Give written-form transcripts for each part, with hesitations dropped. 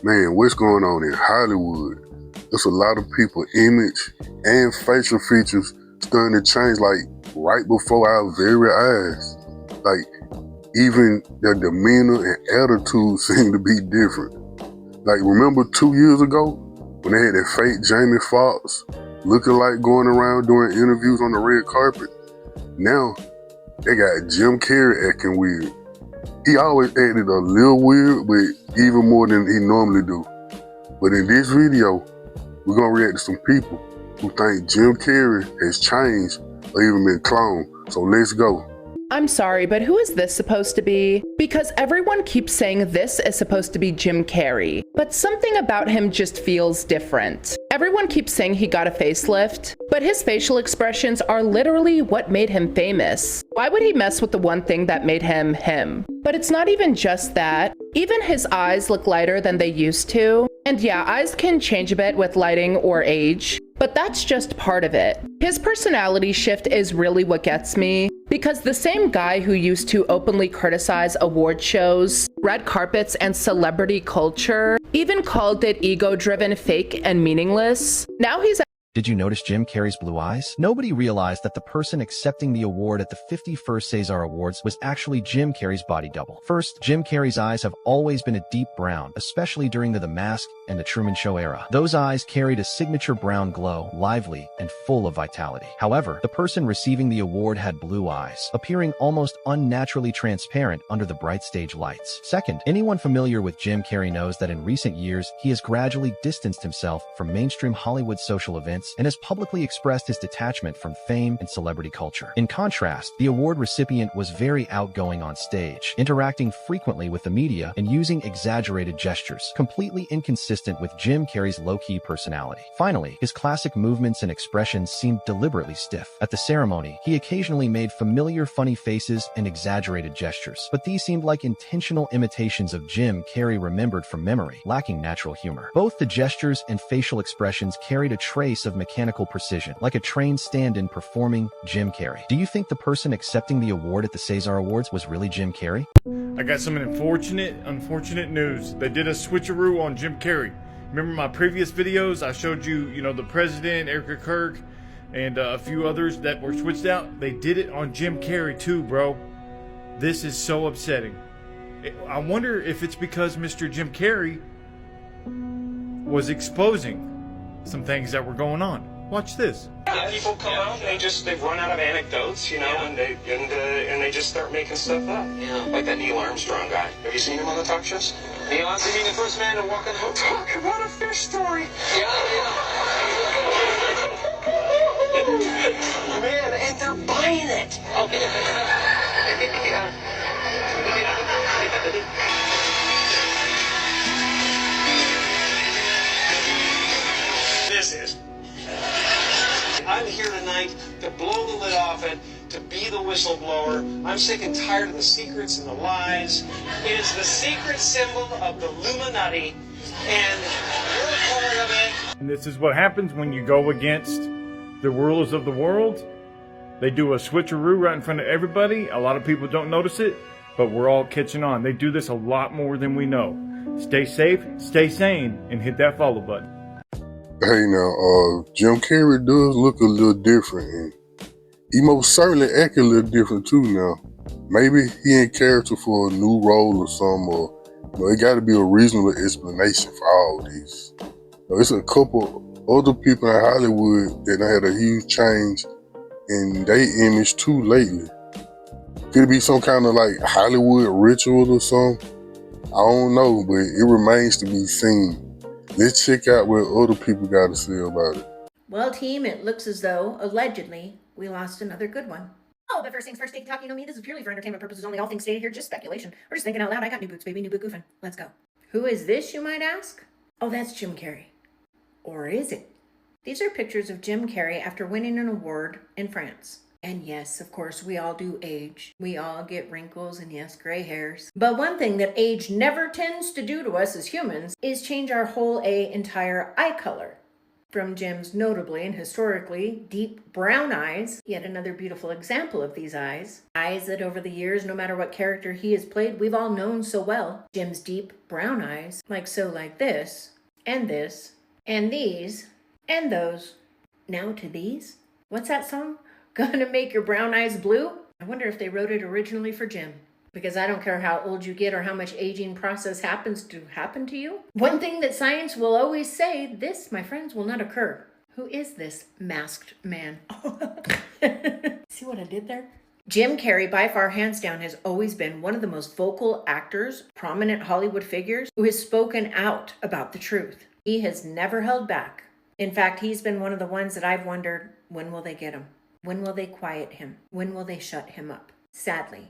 Man, what's going on in Hollywood? There's a lot of people image and facial features starting to change like right before our very eyes. Like even their demeanor and attitude seem to be different. Like remember 2 years ago when they had that fake Jamie Foxx looking like going around doing interviews on the red carpet? Now they got Jim Carrey acting weird. He always acted a little weird, but even more than he normally do. But in this video, we're gonna react to some people who think Jim Carrey has changed or even been cloned. So let's go. I'm sorry, but who is this supposed to be? Because everyone keeps saying this is supposed to be Jim Carrey, but something about him just feels different. Everyone keeps saying he got a facelift, but his facial expressions are literally what made him famous. Why would he mess with the one thing that made him him? But it's not even just that. Even his eyes look lighter than they used to. And yeah, eyes can change a bit with lighting or age, but that's just part of it. His personality shift is really what gets me, because the same guy who used to openly criticize award shows, red carpets, and celebrity culture even called it ego-driven, fake, and meaningless. Now he's Did you notice Jim Carrey's blue eyes? Nobody realized that the person accepting the award at the 51st César Awards was actually Jim Carrey's body double. First, Jim Carrey's eyes have always been a deep brown, especially during The Mask and The Truman Show era. Those eyes carried a signature brown glow, lively and full of vitality. However, the person receiving the award had blue eyes, appearing almost unnaturally transparent under the bright stage lights. Second, anyone familiar with Jim Carrey knows that in recent years, he has gradually distanced himself from mainstream Hollywood social events and has publicly expressed his detachment from fame and celebrity culture. In contrast, the award recipient was very outgoing on stage, interacting frequently with the media and using exaggerated gestures, completely inconsistent with Jim Carrey's low-key personality. Finally, his classic movements and expressions seemed deliberately stiff. At the ceremony, he occasionally made familiar funny faces and exaggerated gestures, but these seemed like intentional imitations of Jim Carrey remembered from memory, lacking natural humor. Both the gestures and facial expressions carried a trace of mechanical precision, like a trained stand-in performing Jim Carrey. Do you think the person accepting the award at the César Awards was really Jim Carrey? I got some unfortunate news. They did a switcheroo on Jim Carrey. Remember my previous videos? I showed you, the president, Erica Kirk, and a few others that were switched out. They did it on Jim Carrey too, bro. This is so upsetting. I wonder if it's because Mr. Jim Carrey was exposing some things that were going on. Watch this. People come out and they run out of anecdotes, and they just start making stuff up. Yeah. Like that Neil Armstrong guy. Have you seen him on the talk shows? Neil Armstrong being the first man to walk on the moon. Talk about a fish story. Yeah. Man, and they're buying it. Okay. Yeah. This is. I'm here tonight to blow the lid off it, to be the whistleblower. I'm sick and tired of the secrets and the lies. It is the secret symbol of the Illuminati, and you're part of it. And this is what happens when you go against the rulers of the world. They do a switcheroo right in front of everybody. A lot of people don't notice it, but we're all catching on. They do this a lot more than we know. Stay safe, stay sane, and hit that follow button. Hey now, Jim Carrey does look a little different, and he most certainly act a little different too now. Maybe he in character for a new role or something, or it got to be a reasonable explanation for all this. It's a couple other people in Hollywood that had a huge change in their image too lately. Could it be some kind of like Hollywood ritual or something? I don't know, but it remains to be seen. Let's check out what other people got to say about it. Well, team, it looks as though, allegedly, we lost another good one. Oh, but first things first, take talk, me, this is purely for entertainment purposes only. All things stated here, just speculation. We're just thinking out loud. I got new boots, baby, new boot goofing. Let's go. Who is this, you might ask? Oh, that's Jim Carrey. Or is it? These are pictures of Jim Carrey after winning an award in France. And yes, of course, we all do age. We all get wrinkles and yes, gray hairs. But one thing that age never tends to do to us as humans is change our whole entire eye color. From Jim's notably and historically deep brown eyes, yet another beautiful example of these eyes. Eyes that over the years, no matter what character he has played, we've all known so well. Jim's deep brown eyes, like this, and these, and those. Now to these. What's that song? Gonna make your brown eyes blue? I wonder if they wrote it originally for Jim. Because I don't care how old you get or how much aging process happens to happen to you. One thing that science will always say, this, my friends, will not occur. Who is this masked man? See what I did there? Jim Carrey, by far, hands down, has always been one of the most vocal actors, prominent Hollywood figures, who has spoken out about the truth. He has never held back. In fact, he's been one of the ones that I've wondered, when will they get him? When will they quiet him? When will they shut him up? Sadly.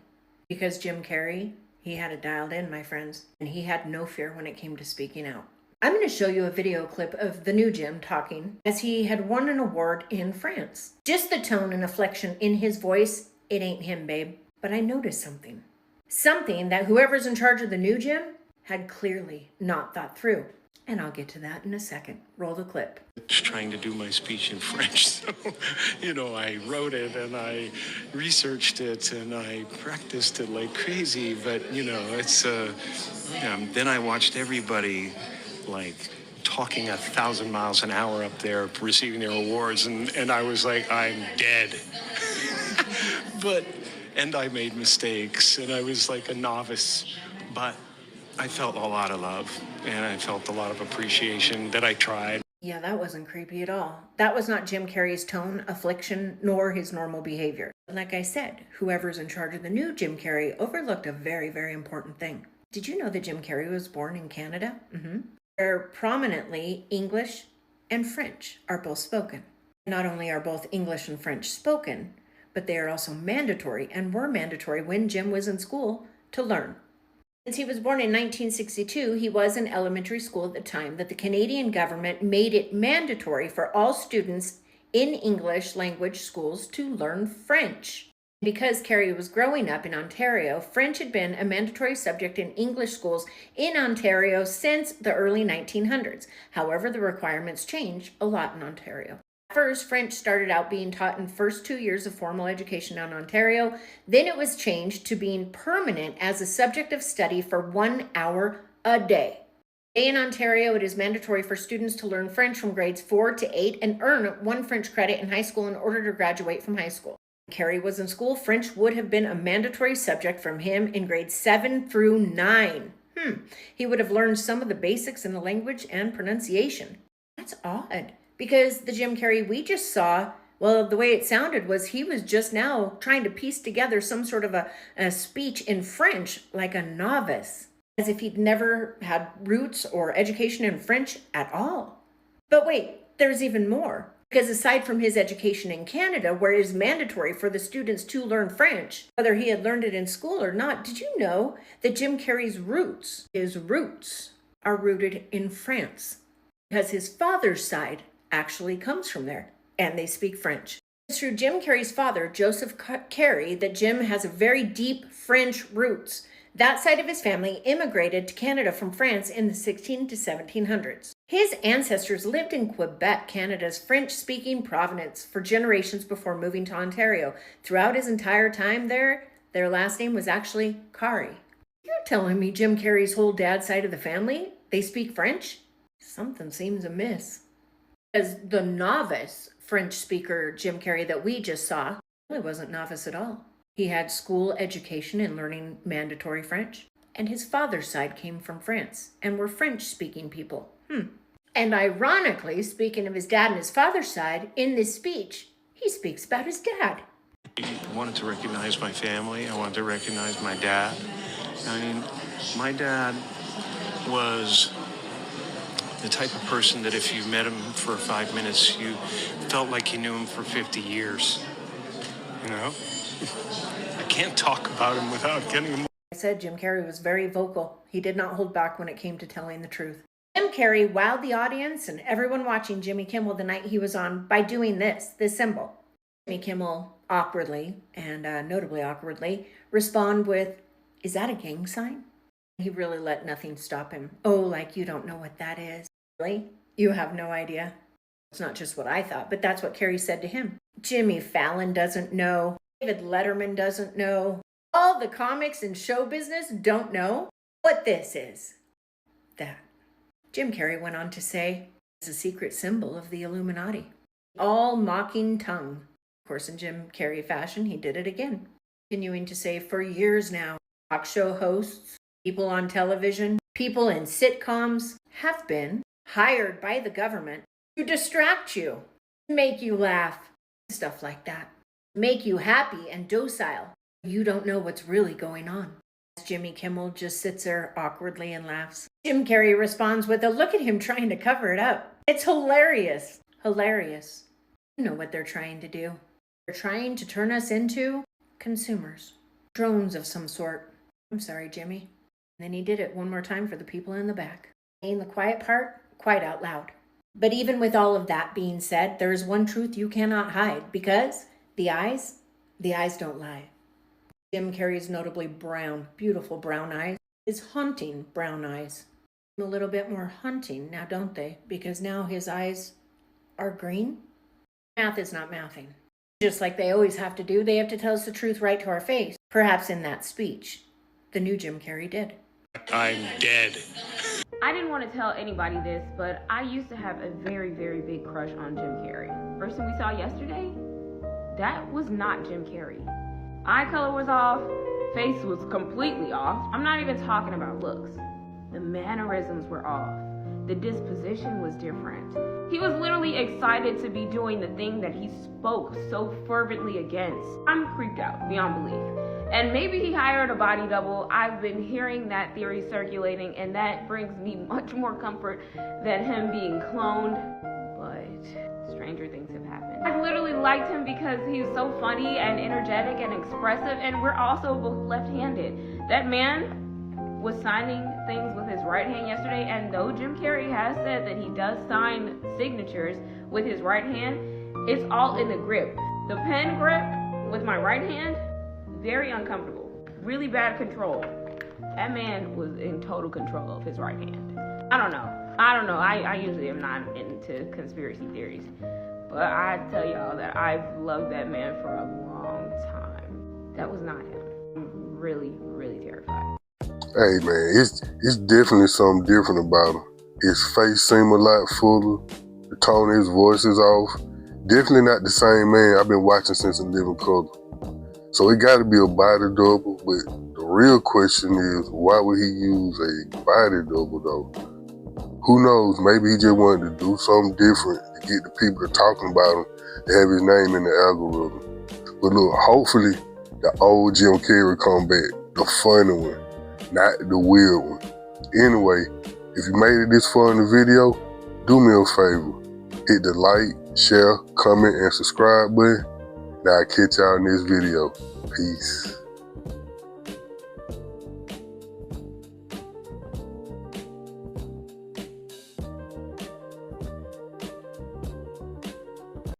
Because Jim Carrey, he had it dialed in, my friends, and he had no fear when it came to speaking out. I'm going to show you a video clip of the new Jim talking as he had won an award in France. Just the tone and inflection in his voice, it ain't him, babe. But I noticed something. Something that whoever's in charge of the new Jim had clearly not thought through. And I'll get to that in a second. Roll the clip. Trying to do my speech in French, so, I wrote it and I researched it and I practiced it like crazy, but, it's, then I watched everybody, talking 1,000 miles an hour up there, receiving their awards, and I was like, I'm dead. And I made mistakes, and I was like a novice, but I felt a lot of love, and I felt a lot of appreciation that I tried. Yeah, that wasn't creepy at all. That was not Jim Carrey's tone, affliction, nor his normal behavior. Like I said, whoever's in charge of the new Jim Carrey overlooked a very, very important thing. Did you know that Jim Carrey was born in Canada? Where prominently English and French are both spoken. Not only are both English and French spoken, but they are also mandatory and were mandatory when Jim was in school to learn. Since he was born in 1962, he was in elementary school at the time that the Canadian government made it mandatory for all students in English language schools to learn French. Because Carrey was growing up in Ontario, French had been a mandatory subject in English schools in Ontario since the early 1900s. However, the requirements changed a lot in Ontario. First, French started out being taught in the first 2 years of formal education in Ontario. Then it was changed to being permanent as a subject of study for 1 hour a day. Today in Ontario, it is mandatory for students to learn French from grades 4 to 8 and earn 1 French credit in high school in order to graduate from high school. When Carrey was in school, French would have been a mandatory subject from him in grades 7 through 9. He would have learned some of the basics in the language and pronunciation. That's odd. Because the Jim Carrey we just saw, well, the way it sounded was he was just now trying to piece together some sort of a speech in French like a novice, as if he'd never had roots or education in French at all. But wait, there's even more. Because aside from his education in Canada, where it is mandatory for the students to learn French, whether he had learned it in school or not, did you know that Jim Carrey's his roots, are rooted in France? Because his father's side actually comes from there, and they speak French. It's through Jim Carrey's father, Joseph Carrey, that Jim has a very deep French roots. That side of his family immigrated to Canada from France in the 16 to 1700s. His ancestors lived in Quebec, Canada's French-speaking province, for generations before moving to Ontario. Throughout his entire time there, their last name was actually Carrey. You're telling me Jim Carrey's whole dad's side of the family, they speak French? Something seems amiss. Because the novice French speaker Jim Carrey that we just saw really wasn't novice at all. He had school education in learning mandatory French, and his father's side came from France and were French-speaking people. And ironically, speaking of his dad and his father's side, in this speech, he speaks about his dad. I wanted to recognize my family. I wanted to recognize my dad. I mean, my dad was the type of person that if you met him for 5 minutes, you felt like you knew him for 50 years. I can't talk about him without getting him. I said Jim Carrey was very vocal. He did not hold back when it came to telling the truth. Jim Carrey wowed the audience and everyone watching Jimmy Kimmel the night he was on by doing this symbol. Jimmy Kimmel awkwardly, and notably awkwardly, respond with, "Is that a gang sign?" He really let nothing stop him. Oh, like you don't know what that is. Really? You have no idea? It's not just what I thought, but that's what Carrey said to him. Jimmy Fallon doesn't know. David Letterman doesn't know. All the comics and show business don't know what this is. That. Jim Carrey went on to say, it's a secret symbol of the Illuminati. All mocking tongue. Of course, in Jim Carrey fashion, he did it again. Continuing to say, for years now, talk show hosts, people on television, people in sitcoms have been hired by the government to distract you, make you laugh, stuff like that. Make you happy and docile. You don't know what's really going on. Jimmy Kimmel just sits there awkwardly and laughs. Jim Carrey responds with a look at him trying to cover it up. It's hilarious. Hilarious. You know what they're trying to do. They're trying to turn us into consumers. Drones of some sort. I'm sorry, Jimmy. And then he did it one more time for the people in the back. Saying the quiet part, quite out loud. But even with all of that being said, there is one truth you cannot hide, because the eyes don't lie. Jim Carrey's notably brown, beautiful brown eyes, his haunting brown eyes. A little bit more haunting now, don't they? Because now his eyes are green. Math is not mathing. Just like they always have to do, they have to tell us the truth right to our face. Perhaps in that speech, the new Jim Carrey did. I'm dead. I didn't want to tell anybody this, but I used to have a very, very big crush on Jim Carrey. Person we saw yesterday, that was not Jim Carrey. Eye color was off, face was completely off. I'm not even talking about looks. The mannerisms were off. The disposition was different. He was literally excited to be doing the thing that he spoke so fervently against. I'm creeped out beyond belief. And maybe he hired a body double. I've been hearing that theory circulating, and that brings me much more comfort than him being cloned. But stranger things have happened. I literally liked him because he was so funny and energetic and expressive, and we're also both left-handed. That man was signing things with his right hand yesterday, and though Jim Carrey has said that he does sign signatures with his right hand, it's all in the grip. The pen grip with my right hand, very uncomfortable, really bad control. That man was in total control of his right hand. I don't know. I usually am not into conspiracy theories, but I tell y'all that I've loved that man for a long time. That was not him. I'm really, really terrified. Hey man, it's definitely something different about him. His face seemed a lot fuller. The tone of his voice is off. Definitely not the same man I've been watching since In Living Color. So it got to be a body double, but the real question is, why would he use a body double though? Who knows, maybe he just wanted to do something different to get the people to talking about him, to have his name in the algorithm. But look, hopefully the old Jim Carrey come back, the funny one, not the weird one. Anyway, if you made it this far in the video, do me a favor. Hit the like, share, comment, and subscribe button. Now I'll catch y'all in this video. Peace.